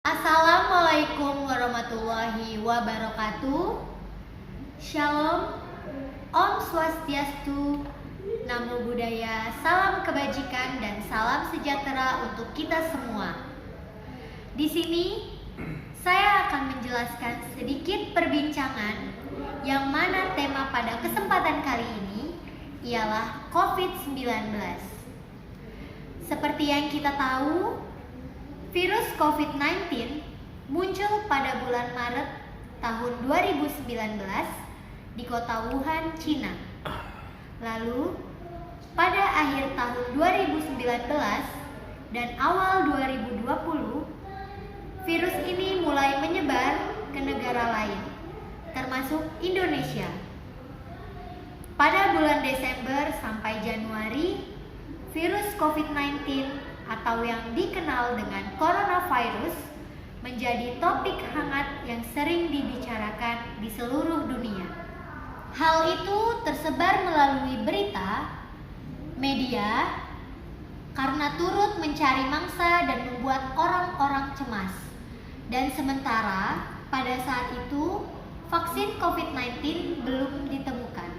Assalamualaikum warahmatullahi wabarakatuh. Shalom, Om Swastiastu, Namo Buddhaya, salam kebajikan dan salam sejahtera untuk kita semua. Di sini saya akan menjelaskan sedikit perbincangan yang mana tema pada kesempatan kali ini ialah COVID-19. Seperti yang kita tahu, virus COVID-19 muncul pada bulan Maret tahun 2019 di kota Wuhan, Cina. Lalu, pada akhir tahun 2019 dan awal 2020, virus ini mulai menyebar ke negara lain, termasuk Indonesia. Pada bulan Desember sampai Januari, virus COVID-19 atau yang dikenal dengan coronavirus menjadi topik hangat yang sering dibicarakan di seluruh dunia. Hal itu tersebar melalui berita, media, karena turut mencari mangsa dan membuat orang-orang cemas. Dan sementara pada saat itu vaksin COVID-19 belum ditemukan.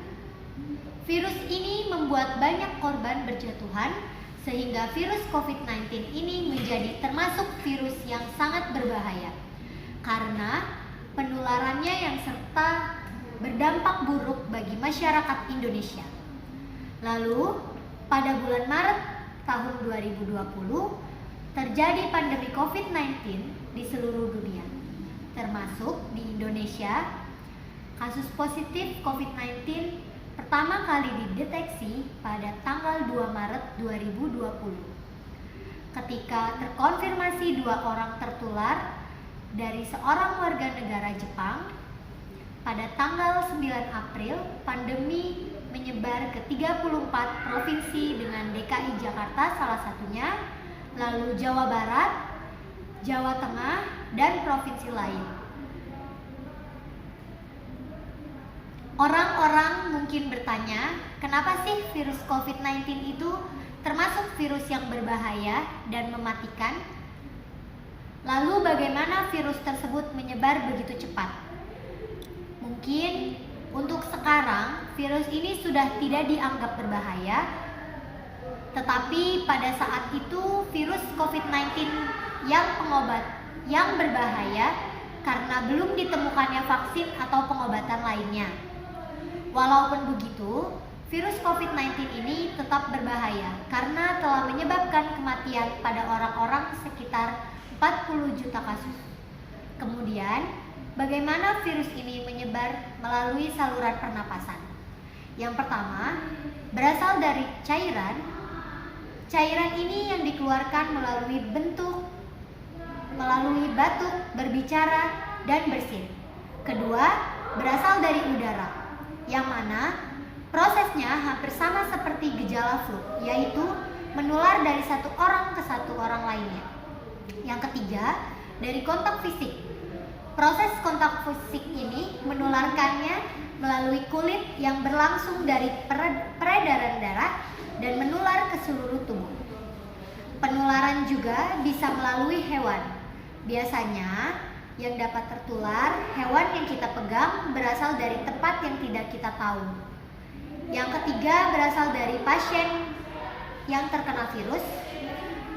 Virus ini membuat banyak korban berjatuhan, sehingga virus COVID-19 ini menjadi termasuk virus yang sangat berbahaya karena penularannya yang serta berdampak buruk bagi masyarakat Indonesia. Lalu, pada bulan Maret tahun 2020 terjadi pandemi COVID-19 di seluruh dunia, termasuk di Indonesia. Kasus positif COVID-19 pertama kali dideteksi pada tanggal 2 Maret 2020 ketika terkonfirmasi 2 orang tertular dari seorang warga negara Jepang. Pada tanggal 9 April, pandemi menyebar ke 34 provinsi dengan DKI Jakarta salah satunya, lalu Jawa Barat, Jawa Tengah, dan provinsi lain. Orang-orang mungkin bertanya, kenapa sih virus COVID-19 itu termasuk virus yang berbahaya dan mematikan? Lalu bagaimana virus tersebut menyebar begitu cepat? Mungkin untuk sekarang virus ini sudah tidak dianggap berbahaya, tetapi pada saat itu virus COVID-19 yang berbahaya karena belum ditemukannya vaksin atau pengobatan lainnya. Walaupun begitu, virus COVID-19 ini tetap berbahaya karena telah menyebabkan kematian pada orang-orang sekitar 40 juta kasus. Kemudian, bagaimana virus ini menyebar melalui saluran pernapasan? Yang pertama, berasal dari cairan. Cairan ini yang dikeluarkan melalui batuk, berbicara, dan bersin. Kedua, berasal dari udara, yang mana prosesnya hampir sama seperti gejala flu, yaitu menular dari satu orang ke satu orang lainnya. Yang ketiga, dari kontak fisik. Proses kontak fisik ini menularkannya melalui kulit yang berlangsung dari peredaran darah dan menular ke seluruh tubuh. Penularan juga bisa melalui hewan. Biasanya yang dapat tertular hewan yang kita pegang berasal dari tempat yang tidak kita tahu. Yang ketiga, berasal dari pasien yang terkena virus.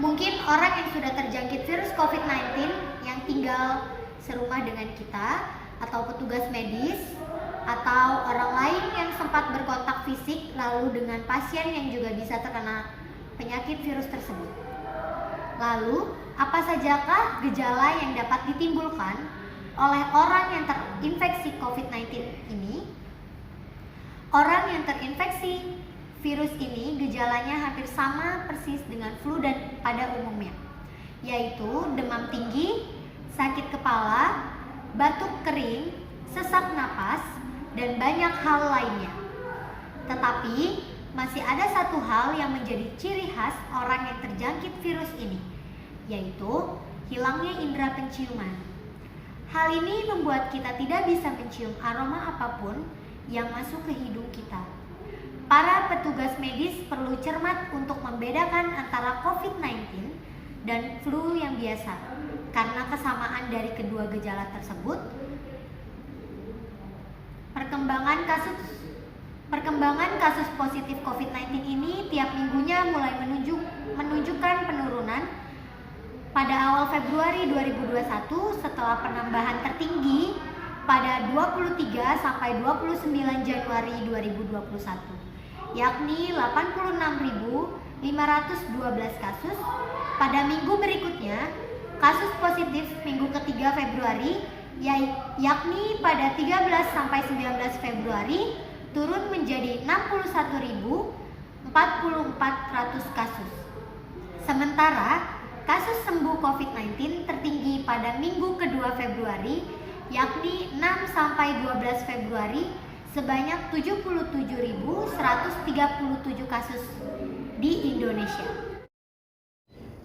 Mungkin orang yang sudah terjangkit virus COVID-19 yang tinggal serumah dengan kita, atau petugas medis, atau orang lain yang sempat berkontak fisik lalu dengan pasien yang juga bisa terkena penyakit virus tersebut. Lalu, apa sajakah gejala yang dapat ditimbulkan oleh orang yang terinfeksi COVID-19 ini? Orang yang terinfeksi virus ini gejalanya hampir sama persis dengan flu dan pada umumnya, yaitu demam tinggi, sakit kepala, batuk kering, sesak napas, dan banyak hal lainnya. Tetapi masih ada satu hal yang menjadi ciri khas orang yang terjangkit virus ini, yaitu hilangnya indera penciuman. Hal ini membuat kita tidak bisa mencium aroma apapun yang masuk ke hidung kita. Para petugas medis perlu cermat untuk membedakan antara COVID-19 dan flu yang biasa. Karena kesamaan dari kedua gejala tersebut, perkembangan kasus positif COVID-19 ini tiap minggunya mulai menunjukkan penurunan. Pada awal Februari 2021 setelah penambahan tertinggi pada 23 sampai 29 Januari 2021, yakni 86.512 kasus. Pada minggu berikutnya, kasus positif minggu ketiga Februari, yakni pada 13 sampai 19 Februari, turun menjadi 61.400 kasus. Sementara, kasus sembuh COVID-19 tertinggi pada minggu kedua Februari, yakni 6 sampai 12 Februari, sebanyak 77.137 kasus di Indonesia.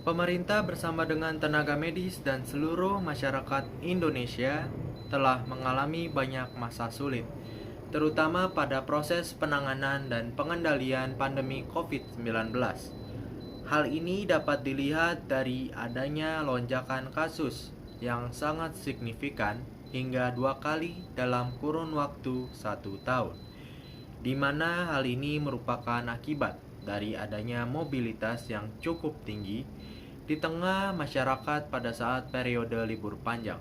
Pemerintah bersama dengan tenaga medis dan seluruh masyarakat Indonesia telah mengalami banyak masa sulit, terutama pada proses penanganan dan pengendalian pandemi COVID-19. Hal ini dapat dilihat dari adanya lonjakan kasus yang sangat signifikan hingga 2 kali dalam kurun waktu 1 tahun, di mana hal ini merupakan akibat dari adanya mobilitas yang cukup tinggi di tengah masyarakat pada saat periode libur panjang.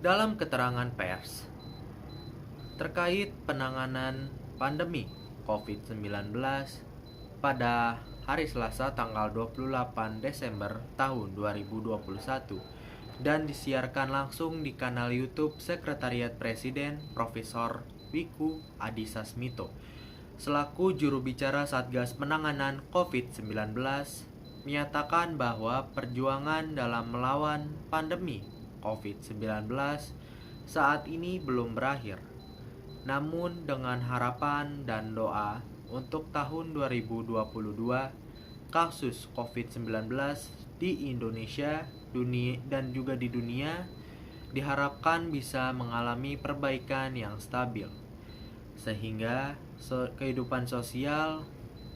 Dalam keterangan pers terkait penanganan pandemi COVID-19 pada hari Selasa tanggal 28 Desember tahun 2021 dan disiarkan langsung di kanal YouTube Sekretariat Presiden Profesor Wiku Adhisa Smito selaku juru bicara Satgas Penanganan COVID-19 menyatakan bahwa perjuangan dalam melawan pandemi COVID-19 saat ini belum berakhir. Namun dengan harapan dan doa untuk tahun 2022, kasus COVID-19 di Indonesia dan juga di dunia diharapkan bisa mengalami perbaikan yang stabil, sehingga kehidupan sosial,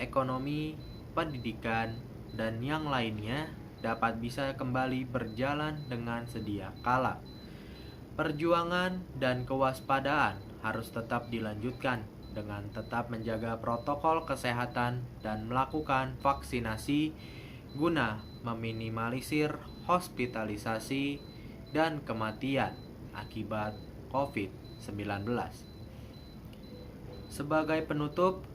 ekonomi, pendidikan, dan yang lainnya dapat bisa kembali berjalan dengan sedia kala. Perjuangan dan kewaspadaan harus tetap dilanjutkan dengan tetap menjaga protokol kesehatan dan melakukan vaksinasi guna meminimalisir hospitalisasi dan kematian akibat COVID-19. Sebagai penutup,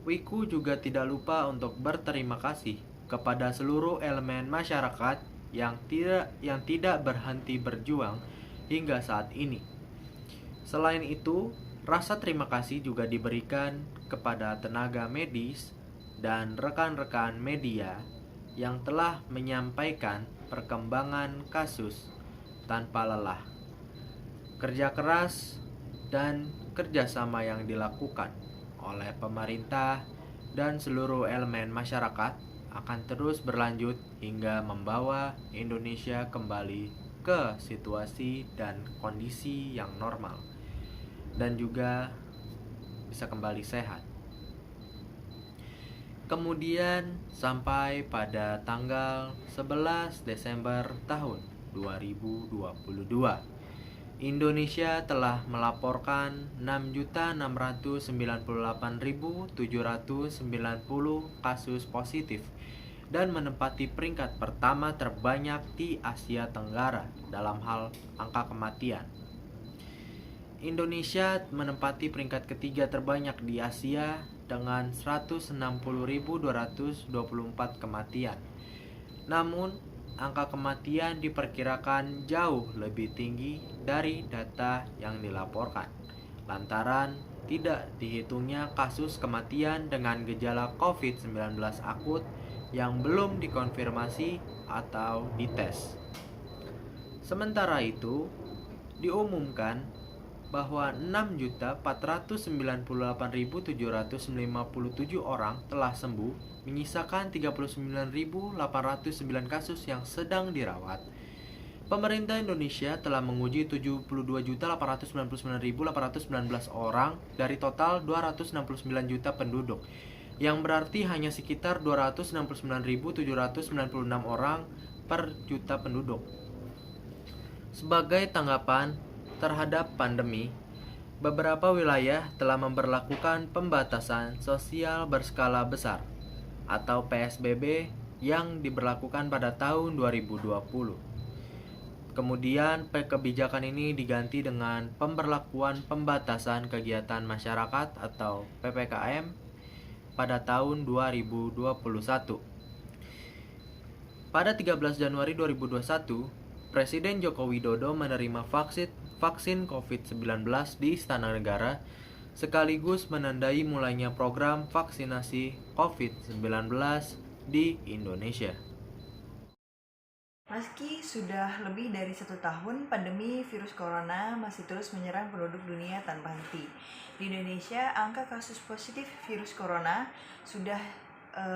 Wiku juga tidak lupa untuk berterima kasih kepada seluruh elemen masyarakat yang tidak berhenti berjuang hingga saat ini. Selain itu, rasa terima kasih juga diberikan kepada tenaga medis dan rekan-rekan media yang telah menyampaikan perkembangan kasus tanpa lelah. Kerja keras dan kerjasama yang dilakukan oleh pemerintah dan seluruh elemen masyarakat akan terus berlanjut hingga membawa Indonesia kembali ke situasi dan kondisi yang normal dan juga bisa kembali sehat. Kemudian sampai pada tanggal 11 Desember tahun 2022, Indonesia telah melaporkan 6.698.790 kasus positif dan menempati peringkat pertama terbanyak di Asia Tenggara dalam hal angka kematian. Indonesia menempati peringkat ketiga terbanyak di Asia dengan 160.224 kematian. Namun, angka kematian diperkirakan jauh lebih tinggi dari data yang dilaporkan, lantaran tidak dihitungnya kasus kematian dengan gejala COVID-19 akut yang belum dikonfirmasi atau dites. Sementara itu, diumumkan bahwa 6.498.757 orang telah sembuh, menyisakan 39.809 kasus yang sedang dirawat. Pemerintah Indonesia telah menguji 72.899.819 orang dari total 269 juta penduduk. yang berarti hanya sekitar 269.796 orang per juta penduduk. Sebagai tanggapan terhadap pandemi, beberapa wilayah telah memberlakukan pembatasan sosial berskala besar atau PSBB yang diberlakukan pada tahun 2020. Kemudian kebijakan ini diganti dengan pemberlakuan pembatasan kegiatan masyarakat atau PPKM pada tahun 2021. Pada 13 Januari 2021, Presiden Joko Widodo menerima vaksin COVID-19 di Istana Negara, sekaligus menandai mulainya program vaksinasi COVID-19 di Indonesia. Meski sudah lebih dari 1 tahun, pandemi virus corona masih terus menyerang penduduk dunia tanpa henti. Di Indonesia, angka kasus positif virus corona sudah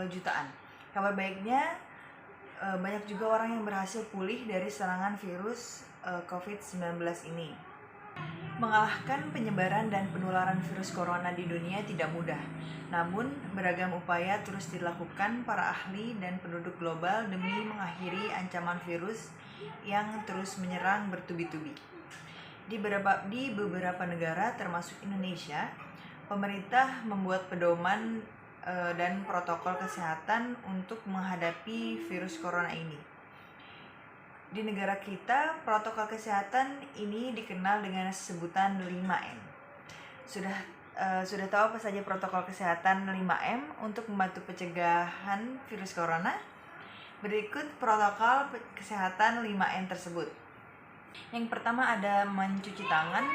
jutaan. Kabar baiknya, banyak juga orang yang berhasil pulih dari serangan virus COVID-19 ini. Mengalahkan penyebaran dan penularan virus corona di dunia tidak mudah. Namun, beragam upaya terus dilakukan para ahli dan penduduk global demi mengakhiri ancaman virus yang terus menyerang bertubi-tubi. Di beberapa negara termasuk Indonesia, pemerintah membuat pedoman dan protokol kesehatan untuk menghadapi virus corona ini. Di negara kita, protokol kesehatan ini dikenal dengan sebutan 5M. Sudah tahu apa saja protokol kesehatan 5M untuk membantu pencegahan virus corona? Berikut protokol kesehatan 5M tersebut. Yang pertama ada mencuci tangan.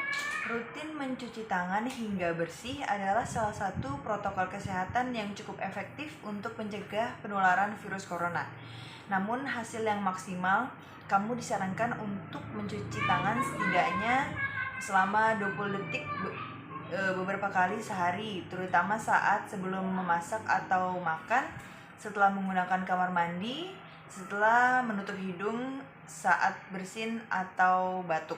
Rutin mencuci tangan hingga bersih adalah salah satu protokol kesehatan yang cukup efektif untuk mencegah penularan virus corona. Namun hasil yang maksimal, kamu disarankan untuk mencuci tangan setidaknya selama 20 detik beberapa kali sehari, terutama saat sebelum memasak atau makan, setelah menggunakan kamar mandi, setelah menutup hidung saat bersin atau batuk.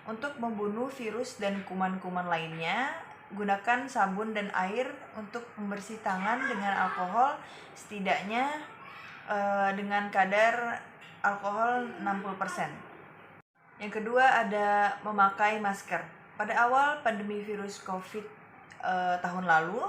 Untuk membunuh virus dan kuman-kuman lainnya, gunakan sabun dan air untuk membersih tangan dengan alkohol setidaknya dengan kadar alkohol 60%. Yang kedua ada memakai masker. Pada awal pandemi virus COVID tahun lalu,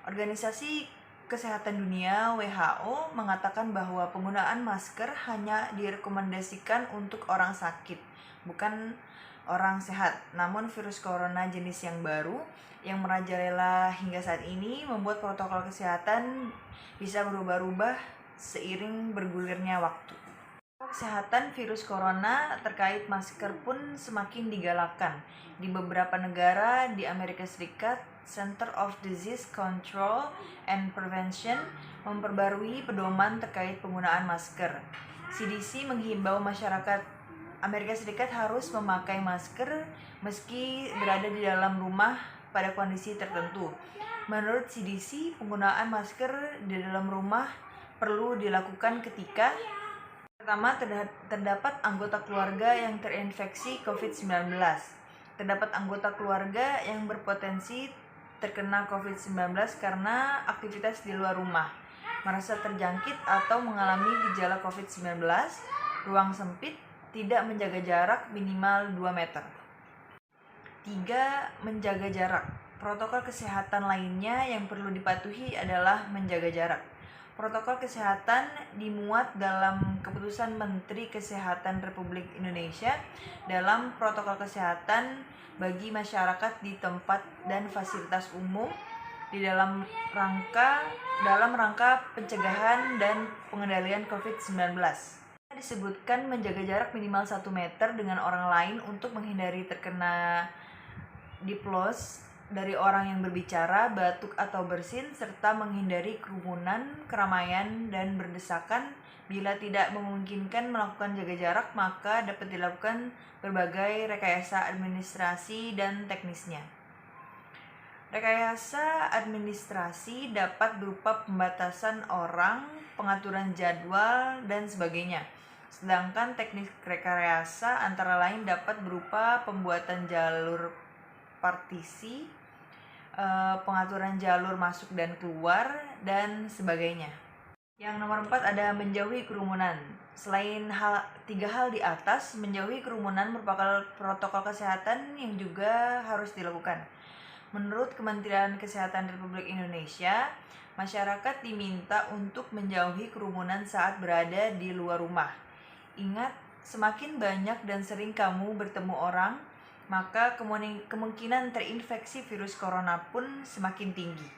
Organisasi Kesehatan Dunia (WHO) mengatakan bahwa penggunaan masker hanya direkomendasikan untuk orang sakit, bukan orang sehat. Namun virus corona jenis yang baru yang merajalela hingga saat ini membuat protokol kesehatan bisa berubah-ubah seiring bergulirnya waktu. Kesehatan virus corona terkait masker pun semakin digalakkan. Di beberapa negara di Amerika Serikat, Center of Disease Control and Prevention memperbarui pedoman terkait penggunaan masker. CDC menghimbau masyarakat Amerika Serikat harus memakai masker meski berada di dalam rumah pada kondisi tertentu. Menurut CDC, penggunaan masker di dalam rumah perlu dilakukan ketika pertama, terdapat anggota keluarga yang terinfeksi COVID-19. Terdapat anggota keluarga yang berpotensi terkena COVID-19 karena aktivitas di luar rumah, merasa terjangkit atau mengalami gejala COVID-19, ruang sempit, tidak menjaga jarak minimal 2 meter. 3. Menjaga jarak. Protokol kesehatan lainnya yang perlu dipatuhi adalah menjaga jarak. Protokol kesehatan dimuat dalam Keputusan Menteri Kesehatan Republik Indonesia dalam protokol kesehatan bagi masyarakat di tempat dan fasilitas umum dalam rangka pencegahan dan pengendalian COVID-19. Disebutkan menjaga jarak minimal 1 meter dengan orang lain untuk menghindari terkena diplos dari orang yang berbicara, batuk atau bersin, serta menghindari kerumunan, keramaian, dan berdesakan. Bila tidak memungkinkan melakukan jaga jarak, maka dapat dilakukan berbagai rekayasa administrasi dan teknisnya. Rekayasa administrasi dapat berupa pembatasan orang, pengaturan jadwal, dan sebagainya. Sedangkan teknik rekayasa antara lain dapat berupa pembuatan jalur partisi, pengaturan jalur masuk dan keluar, dan sebagainya. Yang nomor 4 ada menjauhi kerumunan. Selain 3 hal di atas, menjauhi kerumunan merupakan protokol kesehatan yang juga harus dilakukan. Menurut Kementerian Kesehatan Republik Indonesia, masyarakat diminta untuk menjauhi kerumunan saat berada di luar rumah. Ingat, semakin banyak dan sering kamu bertemu orang, maka kemungkinan terinfeksi virus corona pun semakin tinggi.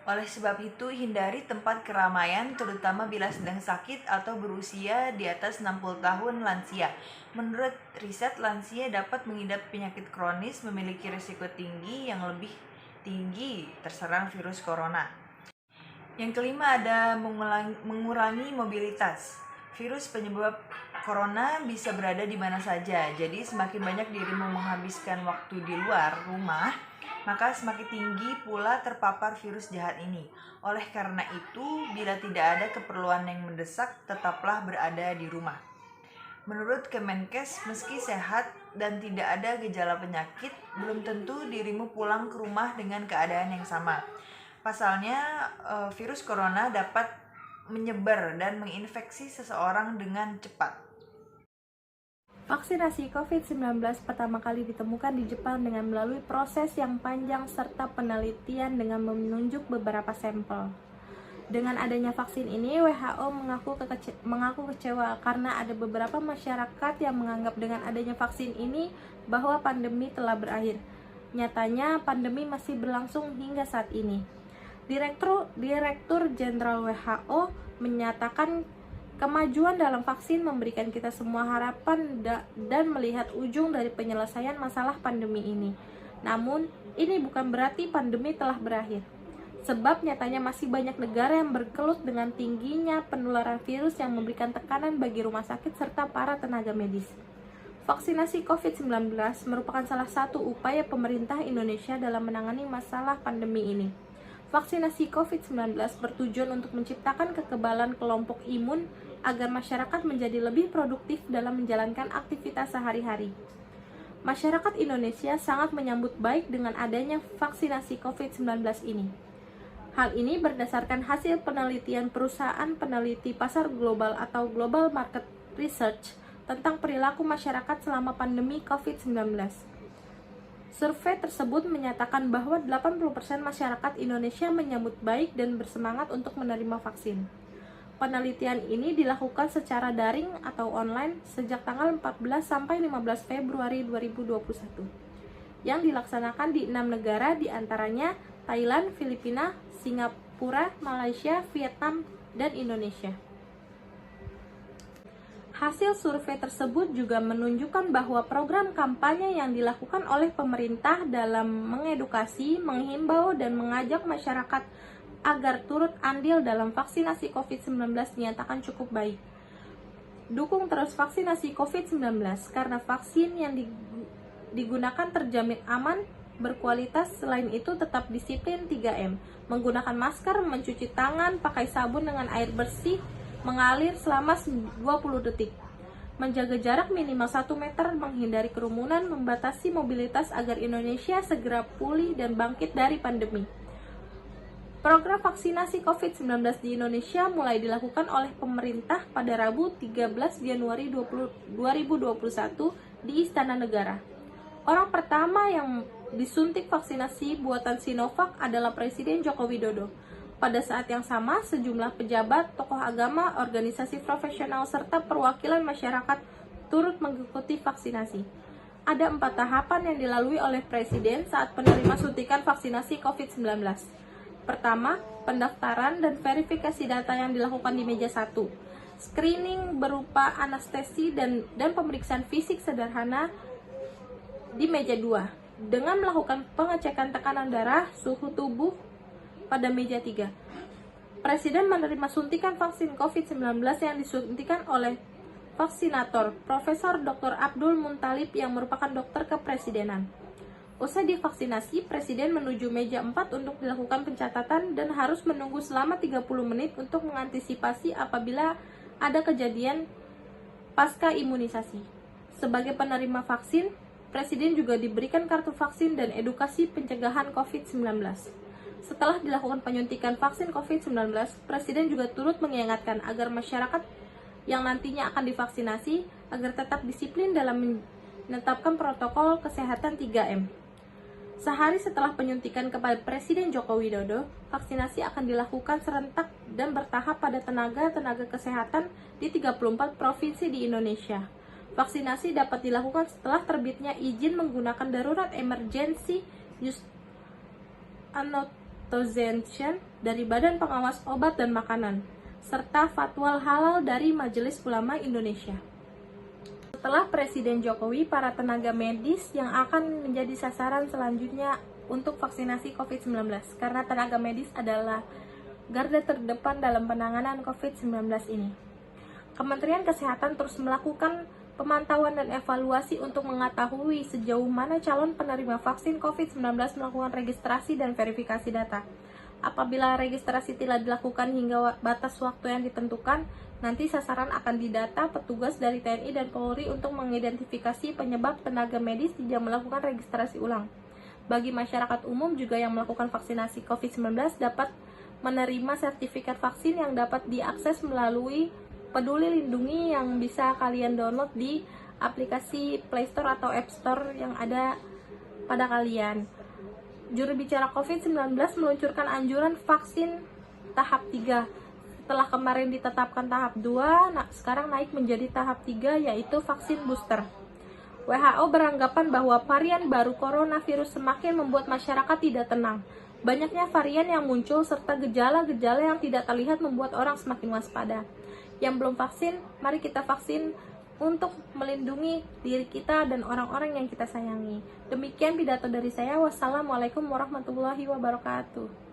Oleh sebab itu, hindari tempat keramaian terutama bila sedang sakit atau berusia di atas 60 tahun lansia. Menurut riset, lansia dapat mengidap penyakit kronis memiliki risiko tinggi yang lebih tinggi terserang virus corona. Yang kelima ada mengurangi mobilitas. Virus penyebab corona bisa berada di mana saja, jadi semakin banyak dirimu menghabiskan waktu di luar rumah, maka semakin tinggi pula terpapar virus jahat ini. Oleh karena itu, bila tidak ada keperluan yang mendesak, tetaplah berada di rumah. Menurut Kemenkes, meski sehat dan tidak ada gejala penyakit, belum tentu dirimu pulang ke rumah dengan keadaan yang sama. Pasalnya, virus corona dapat menyebar dan menginfeksi seseorang dengan cepat. Vaksinasi COVID-19 pertama kali ditemukan di Jepang dengan melalui proses yang panjang serta penelitian dengan menunjuk beberapa sampel. Dengan adanya vaksin ini, WHO mengaku kecewa karena ada beberapa masyarakat yang menganggap dengan adanya vaksin ini bahwa pandemi telah berakhir. Nyatanya, pandemi masih berlangsung hingga saat ini. Direktur Jenderal WHO menyatakan kemajuan dalam vaksin memberikan kita semua harapan dan melihat ujung dari penyelesaian masalah pandemi ini. Namun, ini bukan berarti pandemi telah berakhir. Sebab nyatanya masih banyak negara yang berkelut dengan tingginya penularan virus yang memberikan tekanan bagi rumah sakit serta para tenaga medis. Vaksinasi COVID-19 merupakan salah satu upaya pemerintah Indonesia dalam menangani masalah pandemi ini. Vaksinasi COVID-19 bertujuan untuk menciptakan kekebalan kelompok imun agar masyarakat menjadi lebih produktif dalam menjalankan aktivitas sehari-hari. Masyarakat Indonesia sangat menyambut baik dengan adanya vaksinasi COVID-19 ini. Hal ini berdasarkan hasil penelitian perusahaan peneliti pasar global atau Global Market Research tentang perilaku masyarakat selama pandemi COVID-19. Survei tersebut menyatakan bahwa 80% masyarakat Indonesia menyambut baik dan bersemangat untuk menerima vaksin. Penelitian ini dilakukan secara daring atau online sejak tanggal 14 sampai 15 Februari 2021 yang dilaksanakan di 6 negara diantaranya Thailand, Filipina, Singapura, Malaysia, Vietnam, dan Indonesia. Hasil survei tersebut juga menunjukkan bahwa program kampanye yang dilakukan oleh pemerintah dalam mengedukasi, menghimbau, dan mengajak masyarakat agar turut andil dalam vaksinasi COVID-19 dinyatakan cukup baik. Dukung terus vaksinasi COVID-19 karena vaksin yang digunakan terjamin aman, berkualitas. Selain itu tetap disiplin 3M, menggunakan masker, mencuci tangan, pakai sabun dengan air bersih, mengalir selama 20 detik, menjaga jarak minimal 1 meter, menghindari kerumunan, membatasi mobilitas agar Indonesia segera pulih dan bangkit dari pandemi. Program vaksinasi COVID-19 di Indonesia mulai dilakukan oleh pemerintah pada Rabu 13 Januari 2021 di Istana Negara. Orang pertama yang disuntik vaksinasi buatan Sinovac adalah Presiden Joko Widodo. Pada saat yang sama, sejumlah pejabat, tokoh agama, organisasi profesional, serta perwakilan masyarakat turut mengikuti vaksinasi. Ada 4 tahapan yang dilalui oleh Presiden saat penerima suntikan vaksinasi COVID-19. Pertama, pendaftaran dan verifikasi data yang dilakukan di meja 1. Screening berupa anestesi dan pemeriksaan fisik sederhana di meja 2. Dengan melakukan pengecekan tekanan darah, suhu tubuh pada meja 3. Presiden menerima suntikan vaksin COVID-19 yang disuntikan oleh vaksinator Profesor Dr. Abdul Muntalib yang merupakan dokter kepresidenan. Usai divaksinasi, Presiden menuju meja 4 untuk dilakukan pencatatan dan harus menunggu selama 30 menit untuk mengantisipasi apabila ada kejadian pasca imunisasi. Sebagai penerima vaksin, Presiden juga diberikan kartu vaksin dan edukasi pencegahan COVID-19. Setelah dilakukan penyuntikan vaksin COVID-19, Presiden juga turut mengingatkan agar masyarakat yang nantinya akan divaksinasi agar tetap disiplin dalam menetapkan protokol kesehatan 3M. Sehari setelah penyuntikan kepada Presiden Joko Widodo, vaksinasi akan dilakukan serentak dan bertahap pada tenaga kesehatan di 34 provinsi di Indonesia. Vaksinasi dapat dilakukan setelah terbitnya izin menggunakan darurat emergency use authorization dari Badan Pengawas Obat dan Makanan, serta fatwa halal dari Majelis Ulama Indonesia. Setelah Presiden Jokowi, para tenaga medis yang akan menjadi sasaran selanjutnya untuk vaksinasi COVID-19, karena tenaga medis adalah garda terdepan dalam penanganan COVID-19 ini. Kementerian Kesehatan terus melakukan pemantauan dan evaluasi untuk mengetahui sejauh mana calon penerima vaksin COVID-19 melakukan registrasi dan verifikasi data. Apabila registrasi tidak dilakukan hingga batas waktu yang ditentukan, nanti sasaran akan didata petugas dari TNI dan Polri untuk mengidentifikasi penyebab tenaga medis tidak melakukan registrasi ulang. Bagi masyarakat umum juga yang melakukan vaksinasi COVID-19 dapat menerima sertifikat vaksin yang dapat diakses melalui Peduli Lindungi yang bisa kalian download di aplikasi Play Store atau App Store yang ada pada kalian. Juru bicara COVID-19 meluncurkan anjuran vaksin tahap 3. Setelah kemarin ditetapkan tahap 2, sekarang naik menjadi tahap 3 yaitu vaksin booster. WHO beranggapan bahwa varian baru coronavirus semakin membuat masyarakat tidak tenang. Banyaknya varian yang muncul serta gejala-gejala yang tidak terlihat membuat orang semakin waspada. Yang belum vaksin, mari kita vaksin untuk melindungi diri kita dan orang-orang yang kita sayangi. Demikian pidato dari saya. Wassalamualaikum warahmatullahi wabarakatuh.